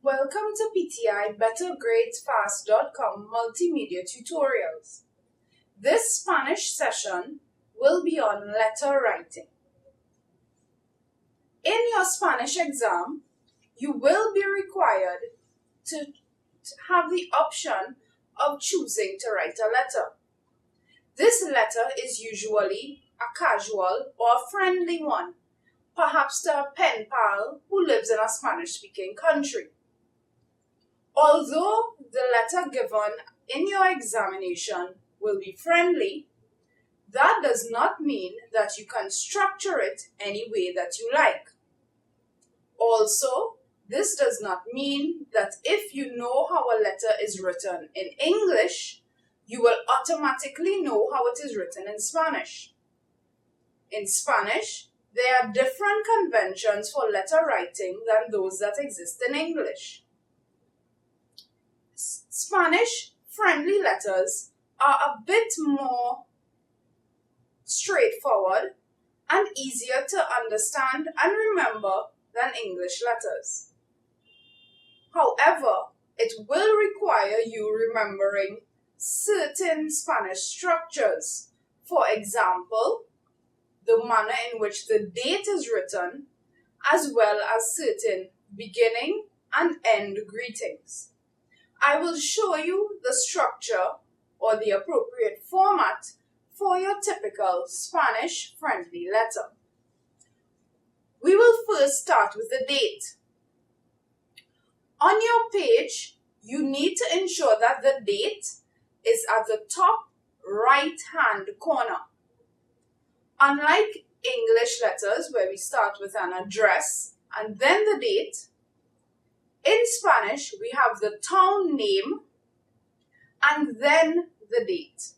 Welcome to PTI BetterGradesFast.com multimedia tutorials. This Spanish session will be on letter writing. In your Spanish exam, you will be required to have the option of choosing to write a letter. This letter is usually a casual or friendly one, perhaps to a pen pal who lives in a Spanish-speaking country. Although the letter given in your examination will be friendly, that does not mean that you can structure it any way that you like. Also, this does not mean that if you know how a letter is written in English, you will automatically know how it is written in Spanish. In Spanish, there are different conventions for letter writing than those that exist in English. Spanish friendly letters are a bit more straightforward and easier to understand and remember than English letters. However, it will require you remembering certain Spanish structures. For example, the manner in which the date is written, as well as certain beginning and end greetings. I will show you the structure or the appropriate format for your typical Spanish friendly letter. We will first start with the date. On your page, you need to ensure that the date is at the top right-hand corner. Unlike English letters where we start with an address and then the date, in Spanish we have the town name and then the date.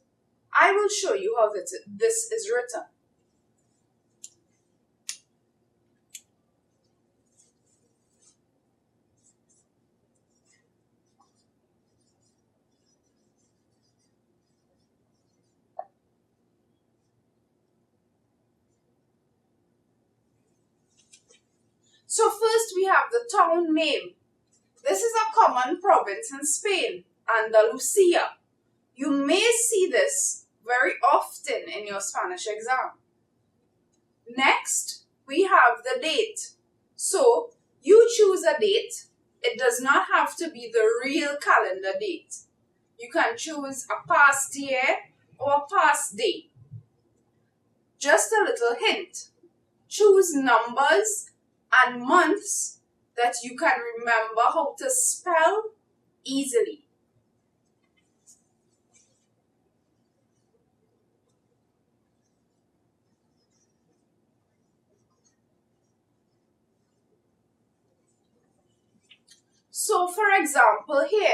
I will show you how this is written. So first we have the town name. This is a common province in Spain, Andalusia. You may see this very often in your Spanish exam. Next, we have the date. So you choose a date. It does not have to be the real calendar date. You can choose a past year or a past day. Just a little hint. Choose numbers and months that you can remember how to spell easily. So for example here,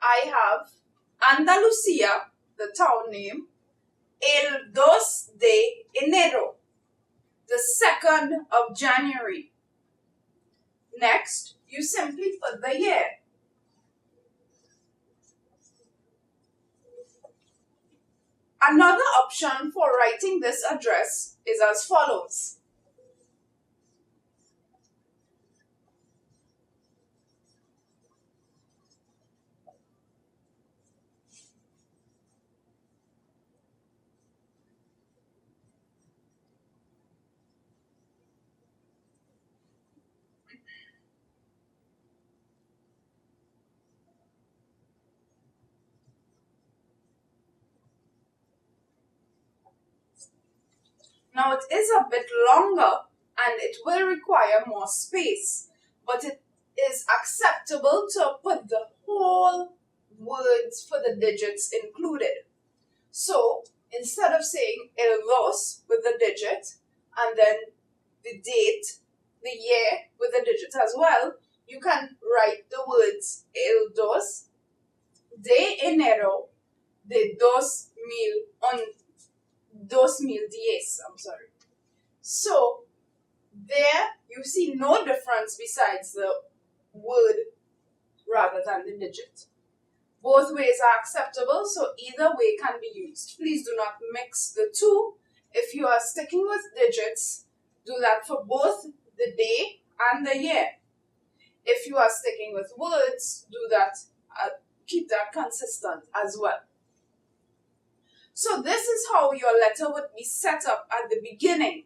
I have Andalusia, the town name, el 2 de enero, the 2nd of January. Next, you simply put the year. Another option for writing this address is as follows. Now it is a bit longer and it will require more space, but it is acceptable to put the whole words for the digits included. So instead of saying el 2 with the digit and then the date, the year with the digit as well, you can write the words el 2 de enero de 2010. So there you see no difference besides the word rather than the digit. Both ways are acceptable, so either way can be used. Please do not mix the two. If you are sticking with digits, do that for both the day and the year. If you are sticking with words, do that, keep that consistent as well. So this is how your letter would be set up at the beginning.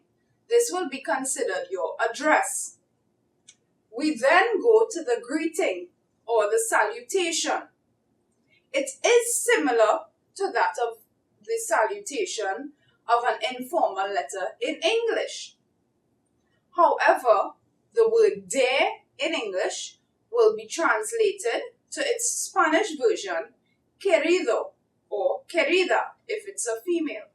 This will be considered your address. We then go to the greeting or the salutation. It is similar to that of the salutation of an informal letter in English. However, the word de in English will be translated to its Spanish version, querido or querida if it's a female.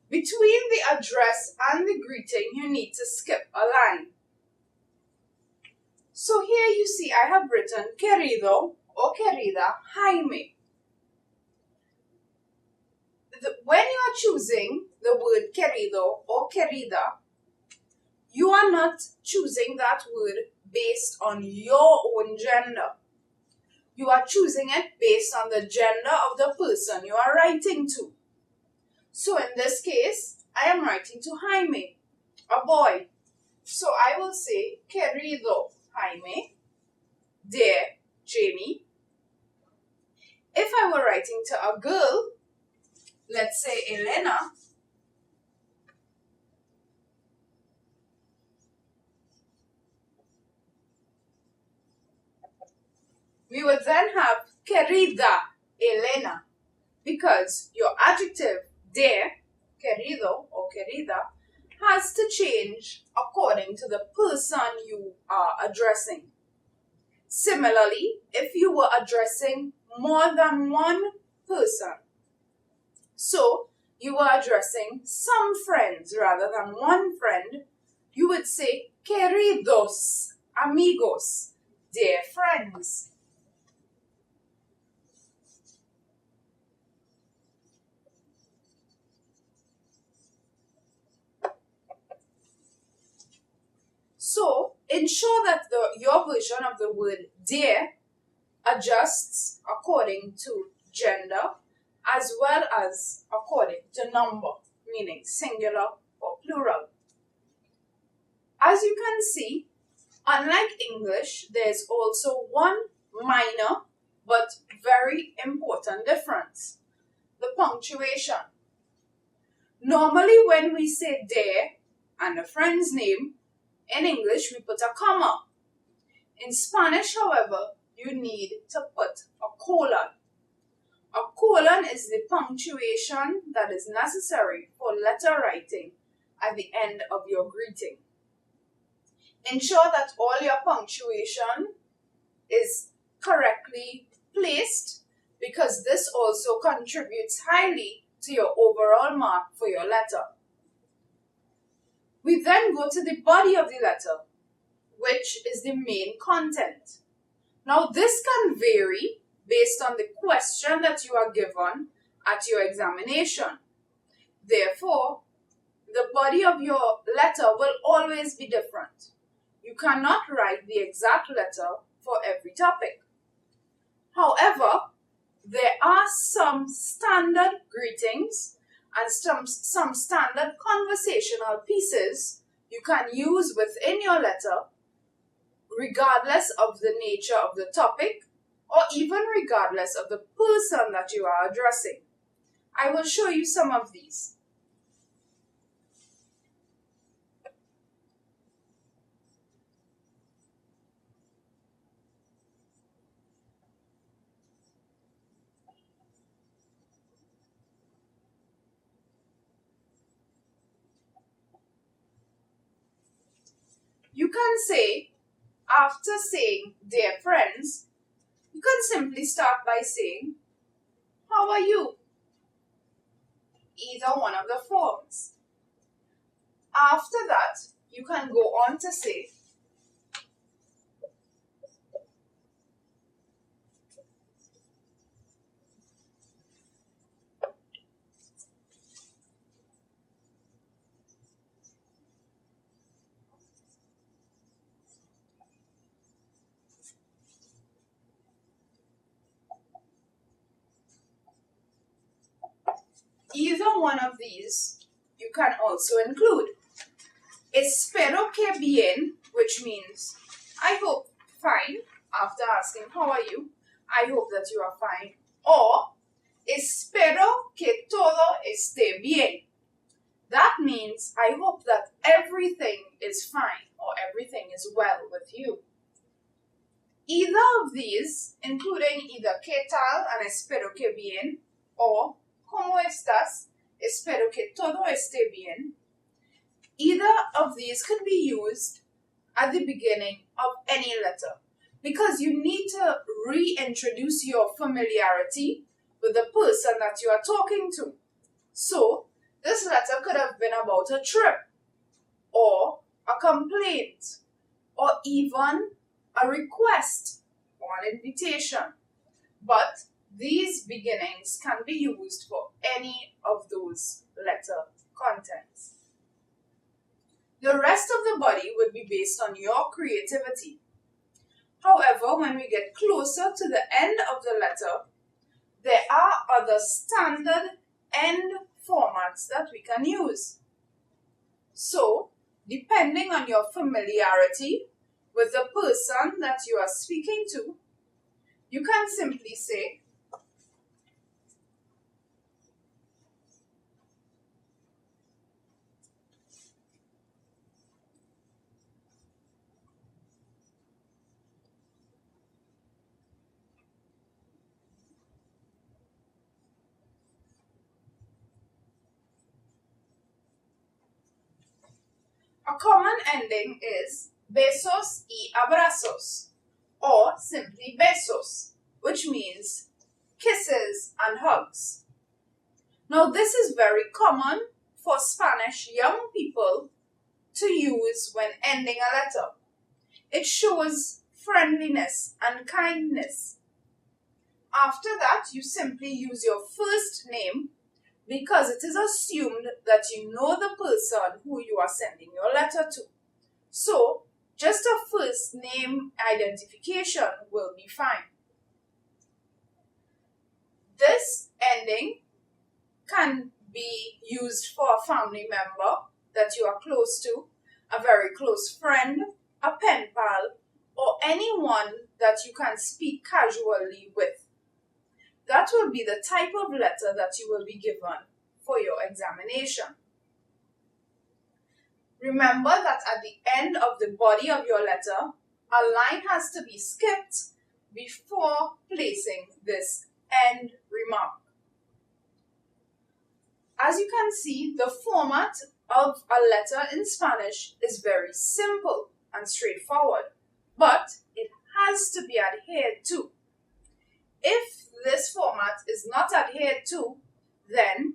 Between the address and the greeting, you need to skip a line. So here you see I have written querido or querida Jaime. When you are choosing the word querido or querida, you are not choosing that word based on your own gender. You are choosing it based on the gender of the person you are writing to. So in this case, I am writing to Jaime, a boy. So I will say, querido Jaime, dear Jamie. If I were writing to a girl, let's say Elena, we would then have querida Elena, because your adjective de, querido or querida, has to change according to the person you are addressing. Similarly, if you were addressing more than one person, so you were addressing some friends rather than one friend, you would say queridos amigos, dear friends. So, ensure that your version of the word dear adjusts according to gender as well as according to number, meaning singular or plural. As you can see, unlike English, there's also one minor but very important difference: the punctuation. Normally, when we say de and a friend's name, in English, we put a comma. In Spanish, however, you need to put a colon. A colon is the punctuation that is necessary for letter writing at the end of your greeting. Ensure that all your punctuation is correctly placed, because this also contributes highly to your overall mark for your letter. We then go to the body of the letter, which is the main content. Now, this can vary based on the question that you are given at your examination. Therefore, the body of your letter will always be different. You cannot write the exact letter for every topic. However, there are some standard greetings and some standard conversational pieces you can use within your letter, regardless of the nature of the topic or even regardless of the person that you are addressing. I will show you some of these. You can say, after saying dear friends, you can simply start by saying, how are you? Either one of the forms. After that, you can go on to say, either one of these you can also include. Espero que bien, which means I hope fine, after asking how are you, I hope that you are fine. Or espero que todo esté bien. That means I hope that everything is fine or everything is well with you. Either of these, including either ¿qué tal? And espero que bien, or ¿cómo estás? Espero que todo esté bien. Either of these can be used at the beginning of any letter because you need to reintroduce your familiarity with the person that you are talking to. So, this letter could have been about a trip, or a complaint, or even a request or an invitation. But these beginnings can be used for any of those letter contents. The rest of the body would be based on your creativity. However, when we get closer to the end of the letter, there are other standard end formats that we can use. So, depending on your familiarity with the person that you are speaking to, you can simply say, a common ending is besos y abrazos, or simply besos, which means kisses and hugs. Now, this is very common for Spanish young people to use when ending a letter. It shows friendliness and kindness. After that, you simply use your first name because it is assumed that you know the person who you are sending your letter to. So, just a first name identification will be fine. This ending can be used for a family member that you are close to, a very close friend, a pen pal, or anyone that you can speak casually with. That will be the type of letter that you will be given for your examination. Remember that at the end of the body of your letter, a line has to be skipped before placing this end remark. As you can see, the format of a letter in Spanish is very simple and straightforward, but it has to be adhered to. If this format is not adhered to, then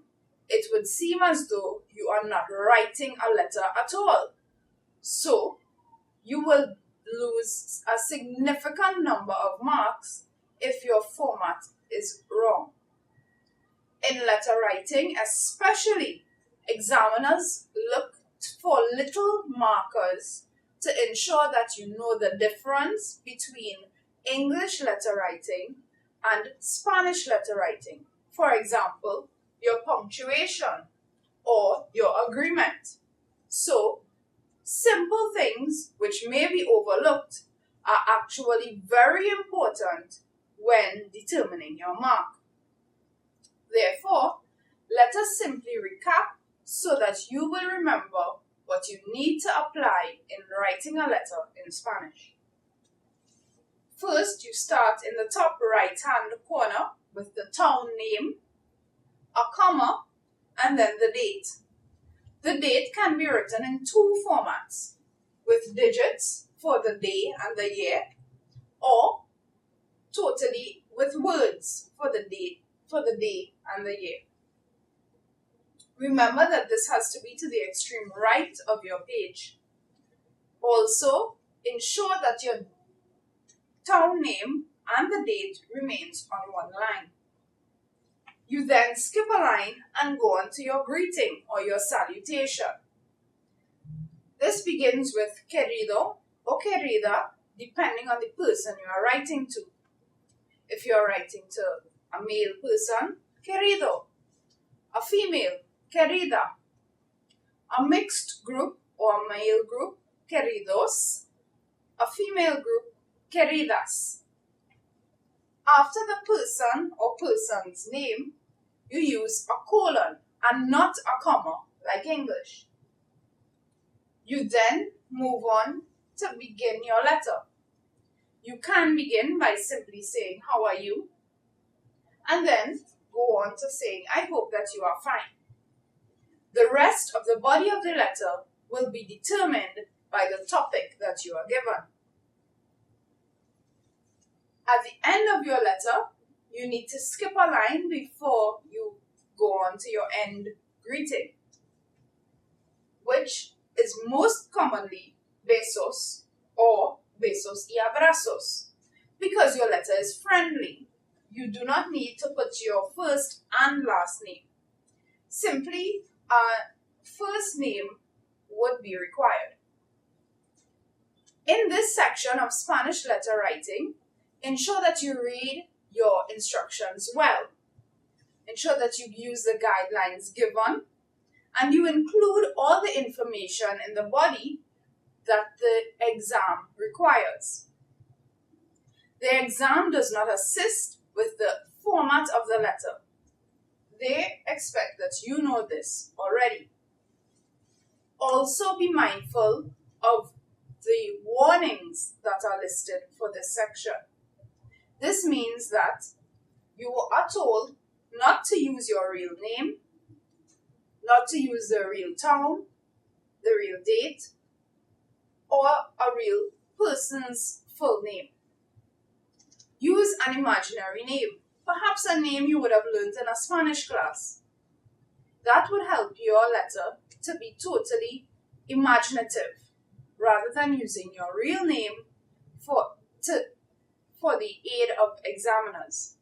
it would seem as though you are not writing a letter at all. So, you will lose a significant number of marks if your format is wrong. In letter writing, especially, examiners look for little markers to ensure that you know the difference between English letter writing and Spanish letter writing. For example, your punctuation or your agreement. So, simple things which may be overlooked are actually very important when determining your mark. Therefore, let us simply recap so that you will remember what you need to apply in writing a letter in Spanish. First, you start in the top right-hand corner with the town name, a comma, and then the date. The date can be written in two formats, with digits for the day and the year, or totally with words for the day and the year. Remember that this has to be to the extreme right of your page. Also, ensure that your town name and the date remains on one line. You then skip a line and go on to your greeting or your salutation. This begins with querido or querida, depending on the person you are writing to. If you are writing to a male person, querido. A female, querida. A mixed group or male group, queridos. A female group, queridas. After the person or person's name, you use a colon and not a comma like English. You then move on to begin your letter. You can begin by simply saying, "How are you?" and then go on to saying, "I hope that you are fine." The rest of the body of the letter will be determined by the topic that you are given. At the end of your letter, you need to skip a line before you go on to your end greeting, which is most commonly besos or besos y abrazos. Because your letter is friendly, you do not need to put your first and last name. Simply a first name would be required. In this section of Spanish letter writing, ensure that you read your instructions well. Ensure that you use the guidelines given and you include all the information in the body that the exam requires. The exam does not assist with the format of the letter. They expect that you know this already. Also be mindful of the warnings that are listed for this section. This means that you are told not to use your real name, not to use the real town, the real date, or a real person's full name. Use an imaginary name, perhaps a name you would have learned in a Spanish class. That would help your letter to be totally imaginative, rather than using your real name for the aid of examiners.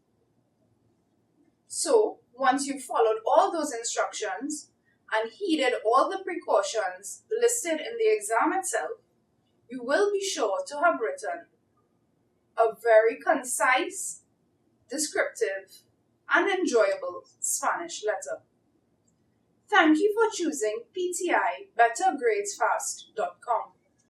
So, once you've followed all those instructions and heeded all the precautions listed in the exam itself, you will be sure to have written a very concise, descriptive, and enjoyable Spanish letter. Thank you for choosing PTI BetterGradesFast.com.